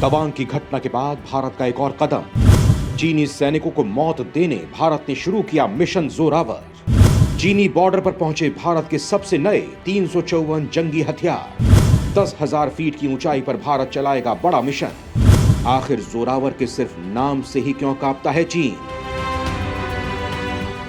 तवांग की घटना के बाद भारत का एक और कदम। चीनी सैनिकों को मौत देने भारत ने शुरू किया मिशन जोरावर। चीनी बॉर्डर पर पहुंचे भारत के सबसे नए 354 जंगी हथियार। 10,000 फीट की ऊंचाई पर भारत चलाएगा बड़ा मिशन। आखिर जोरावर के सिर्फ नाम से ही क्यों कांपता है चीन?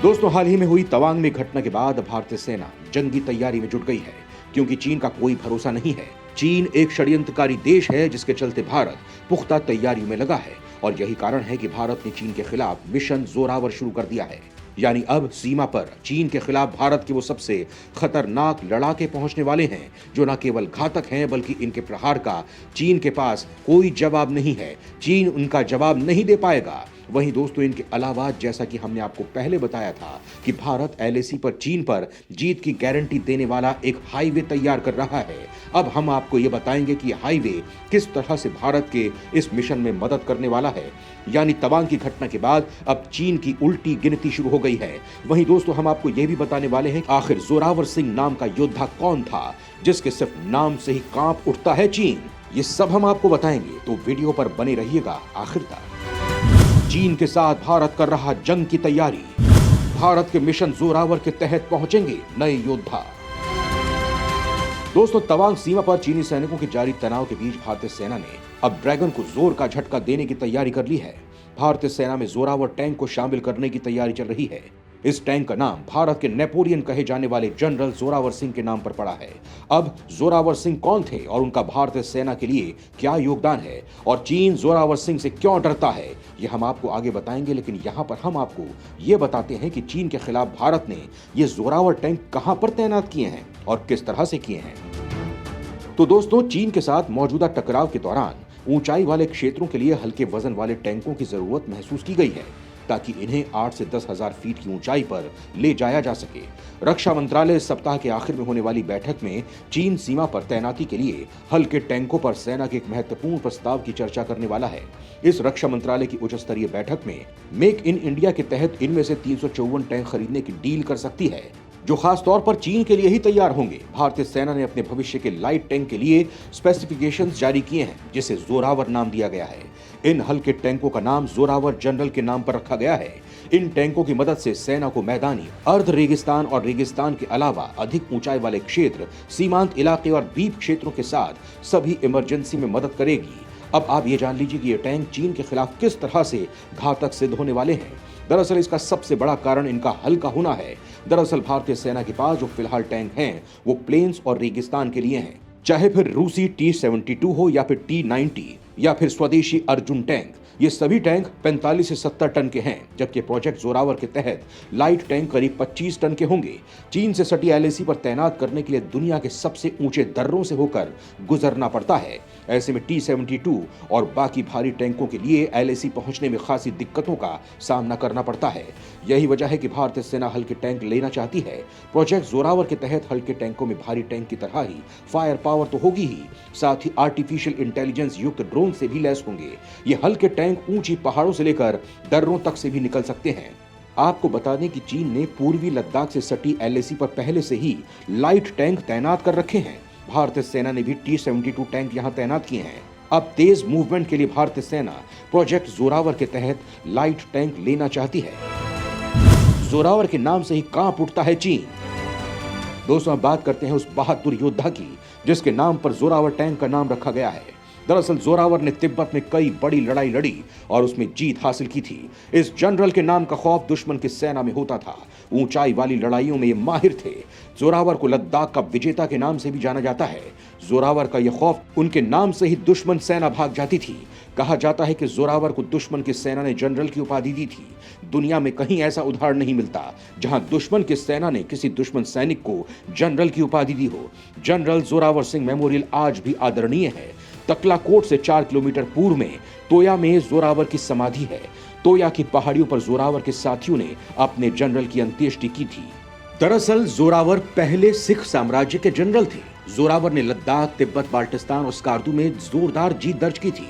दोस्तों, हाल ही में हुई तवांग में घटना के बाद भारतीय सेना जंगी तैयारी में जुट गई है, क्योंकि चीन का कोई भरोसा नहीं है। चीन एक षड्यंत्रकारी देश है, जिसके चलते भारत पुख्ता तैयारियों में लगा है और यही कारण है कि भारत ने चीन के खिलाफ मिशन जोरावर शुरू कर दिया है। यानी अब सीमा पर चीन के खिलाफ भारत के वो सबसे खतरनाक लड़ाके पहुंचने वाले हैं, जो न केवल घातक हैं बल्कि इनके प्रहार का चीन के पास कोई जवाब नहीं है। चीन उनका जवाब नहीं दे पाएगा। वहीं दोस्तों, इनके अलावा जैसा कि हमने आपको पहले बताया था कि भारत एलएसी पर चीन पर जीत की गारंटी देने वाला एक हाईवे तैयार कर रहा है। अब हम आपको ये बताएंगे कि हाईवे किस तरह से भारत के इस मिशन में मदद करने वाला है। यानी तवांग की घटना के बाद अब चीन की उल्टी गिनती शुरू हो गई है। वहीं दोस्तों, हम आपको ये भी बताने वाले हैं आखिर जोरावर सिंह नाम का योद्धा कौन था, जिसके सिर्फ नाम से ही कांप उठता है चीन। ये सब हम आपको बताएंगे, तो वीडियो पर बने रहिएगा आखिर तक। चीन के साथ भारत कर रहा जंग की तैयारी। भारत के मिशन जोरावर के तहत पहुंचेंगे नए योद्धा। दोस्तों, तवांग सीमा पर चीनी सैनिकों के जारी तनाव के बीच भारतीय सेना ने अब ड्रैगन को जोर का झटका देने की तैयारी कर ली है। भारतीय सेना में जोरावर टैंक को शामिल करने की तैयारी चल रही है। इस टैंक का नाम भारत के नेपोलियन कहे जाने वाले जनरल जोरावर सिंह के नाम पर पड़ा है। अब जोरावर सिंह कौन थे और उनका भारतीय सेना के लिए क्या योगदान है और चीन जोरावर सिंह से क्यों डरता है, ये हम आपको आगे बताएंगे। लेकिन यहाँ पर हम आपको ये बताते हैं कि चीन के खिलाफ भारत ने ये जोरावर टैंक कहां पर तैनात किए हैं और किस तरह से किए हैं। तो दोस्तों, चीन के साथ मौजूदा टकराव के दौरान ऊंचाई वाले क्षेत्रों के लिए हल्के वजन वाले टैंकों की जरूरत महसूस की गई है, ताकि इन्हें 8 से 10,000 फीट की ऊंचाई पर ले जाया जा सके। रक्षा मंत्रालय इस सप्ताह के आखिर में होने वाली बैठक में चीन सीमा पर तैनाती के लिए हल्के टैंकों पर सेना के एक महत्वपूर्ण प्रस्ताव की चर्चा करने वाला है। इस रक्षा मंत्रालय की उच्च स्तरीय बैठक में मेक इन इंडिया के तहत इनमें से 354 टैंक खरीदने की डील कर सकती है, जो खास तौर पर चीन के लिए ही तैयार होंगे। भारतीय सेना ने अपने भविष्य के लाइट टैंक के लिए स्पेसिफिकेशंस जारी किए हैं, जिसे जोरावर नाम दिया गया है। इन हल्के टैंकों का नाम जोरावर जनरल के नाम पर रखा गया है। इन टैंकों की मदद से सेना को मैदानी, अर्ध रेगिस्तान और रेगिस्तान के अलावा अधिक ऊंचाई वाले क्षेत्र, सीमांत इलाके और द्वीप क्षेत्रों के साथ सभी इमरजेंसी में मदद करेगी। अब आप ये जान लीजिए कि ये टैंक चीन के खिलाफ किस तरह से घातक सिद्ध होने वाले हैं। दरअसल इसका सबसे बड़ा कारण इनका हल्का होना है। दरअसल भारतीय सेना के पास जो फिलहाल टैंक हैं, वो प्लेन्स और रेगिस्तान के लिए हैं। चाहे फिर रूसी T-72 हो या फिर T-90 या फिर स्वदेशी अर्जुन टैंक, ये सभी टैंक 45 से 70 टन के हैं, जबकि प्रोजेक्ट जोरावर के तहत लाइट टैंक करीब 25 टन के होंगे। चीन से सटी एलएसी पर तैनात करने के लिए दुनिया के सबसे ऊंचे दर्रों से होकर गुजरना पड़ता है। ऐसे में T-72 और बाकी भारी टैंकों के लिए एलएसी पहुंचने में खासी दिक्कतों का सामना करना पड़ता है। यही वजह है कि भारतीय सेना हल्के टैंक लेना चाहती है। प्रोजेक्ट जोरावर के तहत हल्के टैंकों में भारी टैंक की तरह ही फायर पावर तो होगी ही, साथ ही आर्टिफिशियल इंटेलिजेंस युक्त ड्रोन से भी लैस होंगे। ये हल्के टैंक ऊंची पहाड़ों से लेकर दर्रों तक से भी निकल सकते हैं। आपको बता दें कि चीन ने पूर्वी लद्दाख से सटी एलएसी पर पहले से ही लाइट टैंक तैनात कर रखे हैं। भारतीय सेना ने भी T-72 टैंक यहां तैनात किए हैं। अब तेज मूवमेंट के लिए भारतीय सेना प्रोजेक्ट जोरावर के तहत लाइट टैंक लेना चाहती है। जोरावर के नाम से ही कांप उठता है चीन। दोस्तों, अब बात करते हैं उस बहादुर योद्धा की, जिसके नाम पर जोरावर टैंक का नाम रखा गया है। दरअसल जोरावर ने तिब्बत में कई बड़ी लड़ाई लड़ी और उसमें जीत हासिल की थी। इस जनरल के नाम का खौफ दुश्मन की सेना में होता था। ऊंचाई वाली लड़ाइयों में ये माहिर थे। जोरावर को लद्दाख का विजेता के नाम से भी जाना जाता है। जोरावर का यह खौफ उनके नाम से ही दुश्मन सेना भाग जाती थी। कहा जाता है कि जोरावर को दुश्मन की सेना ने जनरल की उपाधि दी थी। दुनिया में कहीं ऐसा उदाहरण नहीं मिलता जहां दुश्मन की सेना ने किसी दुश्मन सैनिक को जनरल की उपाधि दी हो। जनरल जोरावर सिंह मेमोरियल आज भी आदरणीय है। तकलाकोट से 4 किलोमीटर पूर्व में तोया में जोरावर की समाधि है। तोया की पहाड़ियों पर जोरावर के साथियों ने अपने जनरल की अंत्येष्टि की थी। दरअसल जोरावर पहले सिख साम्राज्य के जनरल थे। जोरावर ने लद्दाख, तिब्बत, बाल्टिस्तान और स्कार्दू में जोरदार जीत दर्ज की थी।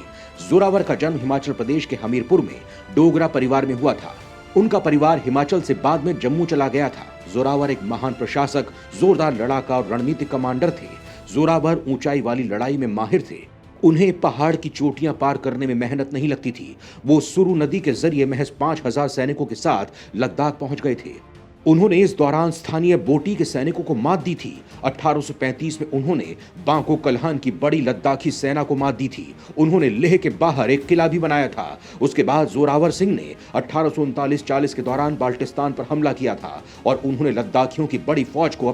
जोरावर का जन्म हिमाचल प्रदेश के हमीरपुर में डोगरा परिवार में हुआ था। उनका परिवार हिमाचल से बाद में जम्मू चला गया था। जोरावर एक महान प्रशासक, जोरदार लड़ाका और रणनीतिक कमांडर थे। जोरावर ऊंचाई वाली लड़ाई में माहिर थे। उन्हें पहाड़ की चोटियां पार करने में मेहनत नहीं लगती थी। वो सुरु नदी के जरिए महज 5,000 सैनिकों के साथ लद्दाख पहुंच गए थे। उन्होंने इस दौरान स्थानीय बोटी के सैनिकों को मात दी थी। 1835 में उन्होंने बांको कल्हान की बड़ी लद्दाखी सेना को मात दी थी। उन्होंने लेह के बाहर एक किला भी बनाया था। उसके बाद जोरावर सिंह ने 1839-40 के दौरान बाल्टिस्तान पर हमला किया था और उन्होंने लद्दाखियों की बड़ी फौज को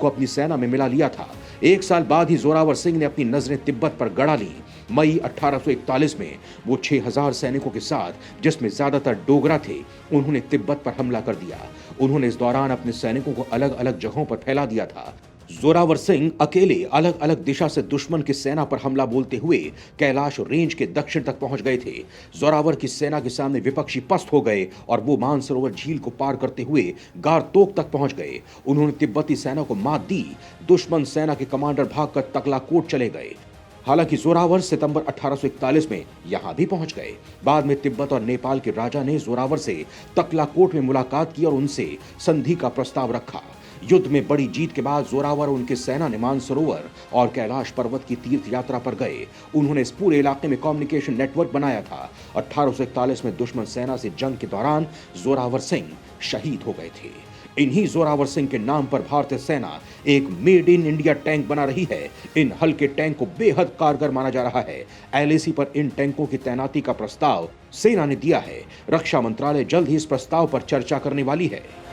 अपनी सेना में मिला लिया था। एक साल बाद ही जोरावर सिंह ने अपनी नजरें तिब्बत पर गड़ा ली। मई 1841 में वो 6,000 सैनिकों के साथ, जिसमें ज्यादातर डोगरा थे, उन्होंने तिब्बत पर हमला कर दिया। उन्होंने इस दौरान अपने सैनिकों को अलग अलग जगहों पर फैला दिया था। जोरावर सिंह अकेले अलग अलग दिशा से दुश्मन की सेना पर हमला बोलते हुए कैलाश रेंज के दक्षिण तक पहुंच गए थे। जोरावर की सेना के सामने विपक्षी पस्त हो गए और वो मानसरोवर झील को पार करते हुए गारतोक तक पहुंच गए। उन्होंने तिब्बती सेना को मात दी। दुश्मन सेना के कमांडर भागकर तकलाकोट चले गए। हालांकि जोरावर सितंबर 1841 में यहां भी पहुंच गए। बाद में तिब्बत और नेपाल के राजा ने जोरावर से तकलाकोट में मुलाकात की और उनसे संधि का प्रस्ताव रखा। युद्ध में बड़ी जीत के बाद जोरावर और उनकी सेना ने मानसरोवर और कैलाश पर्वत की तीर्थ यात्रा पर गए। उन्होंने इस पूरे इलाके में कम्युनिकेशन नेटवर्क बनाया था। 1841 में दुश्मन सेना से जंग के दौरान जोरावर सिंह शहीद हो गए थे। इन्हीं जोरावर सिंह के नाम पर भारतीय सेना एक मेड इन इंडिया टैंक बना रही है। इन हल्के टैंक को बेहद कारगर माना जा रहा है। एलएसी पर इन टैंकों की तैनाती का प्रस्ताव सेना ने दिया है। रक्षा मंत्रालय जल्द ही इस प्रस्ताव पर चर्चा करने वाली है।